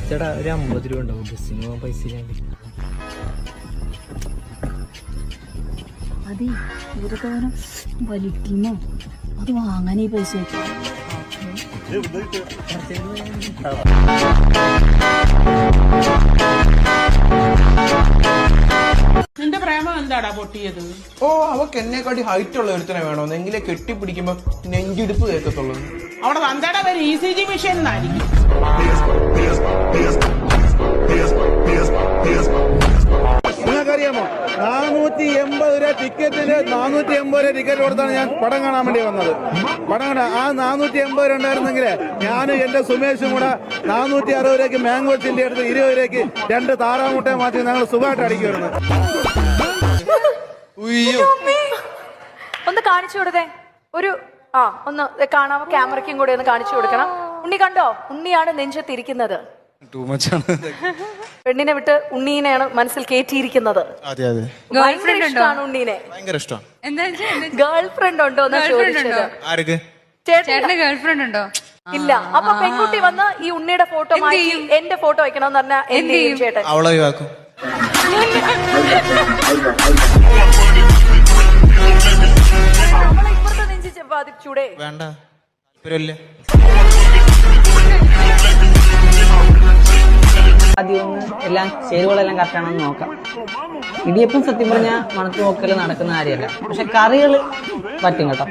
ചേട്ടാ ഒരു 50 രൂപ ഉണ്ടാവും ബസ്സിന് പോകാൻ പൈസ ഇല്ലാണ്ട്. അതെ ഇതൊക്കെ വലിക്കുമോ അത് വാങ്ങാൻ ഈ പൈസ നിന്റെ പ്രേമം എന്താടാ പൊട്ടിയത്? ഓ അവക്ക് എന്നെക്കാട്ടി ഹൈറ്റ് ഉള്ള ഒരുത്തനെ വേണമെന്ന് എങ്കിലേ കെട്ടിപ്പിടിക്കുമ്പോ നെഞ്ചിടിപ്പ് കേൾക്കത്തുള്ളൂ. അവിടെ തന്തയുടെ പേര് ECG മെഷീൻ എന്നായിരിക്കും. നിങ്ങൾക്കറിയാമോ 480 രൂപ ടിക്കറ്റിന് 480 രൂപ ടിക്കറ്റ് കൊടുത്താണ് ഞാൻ പടം കാണാൻ വേണ്ടി വന്നത്. പടം കാണാൻ ആ 480 രൂപ ഉണ്ടായിരുന്നെങ്കിൽ ഞാനും എന്റെ സുമേഷും കൂടെ 460 രൂപയ്ക്ക് മാംഗോ ചില്ലി എടുത്ത് 20 രൂപയ്ക്ക് 2 താറാമുട്ടയെ മാറ്റി ഞങ്ങൾ സുഖമായിട്ട് അടിക്കുമായിരുന്നു. ഒന്ന് കാണിച്ചു കൊടുത്തേ ഒരു ഒന്ന് കാണാമോ? ക്യാമറയ്ക്കും കൂടെ ഒന്ന് കാണിച്ചു കൊടുക്കണം. ഉണ്ണി കണ്ടോ? ഉണ്ണിയാണ് നെഞ്ചത്തിരിക്കുന്നത്. പെണ്ണിനെ വിട്ട് ഉണ്ണീനെയാണ് മനസ്സിൽ കയറ്റിയിരിക്കുന്നത്. ഇഷ്ടമാണ് ഉണ്ണീനെ. ഭയങ്കര ഇഷ്ടമാണ്. ഗേൾ ഫ്രണ്ട് ഉണ്ടോ എന്ന് ചോദിച്ചത്. ആർക്ക്? ചേട്ടന് ഗേൾ ഫ്രണ്ട് ഉണ്ടോ? ഇല്ല. അപ്പൊ പെൺകുട്ടി വന്ന് ഈ ഉണ്ണിയുടെ ഫോട്ടോ മാറ്റി എന്റെ ഫോട്ടോ വെക്കണമെന്ന് പറഞ്ഞാൽ എന്ത് ചെയ്യും ചേട്ടൻ? അവളെ ഒഴിവാക്കും. നമ്മളെ ഇപ്പുറത്തെ നെഞ്ചി ബാധിച്ചൂടെ? വേണ്ട, താല്പര്യമില്ല. ആദ്യം ഒന്ന് എല്ലാം ചേരുവകളെല്ലാം കറക്റ്റാണെന്ന് നോക്കാം. ഇടിയപ്പം സത്യം പറഞ്ഞാൽ മണത്ത് നോക്കൽ നടക്കുന്ന കാര്യമല്ല, പക്ഷെ കറികൾ പറ്റും കേട്ടോ.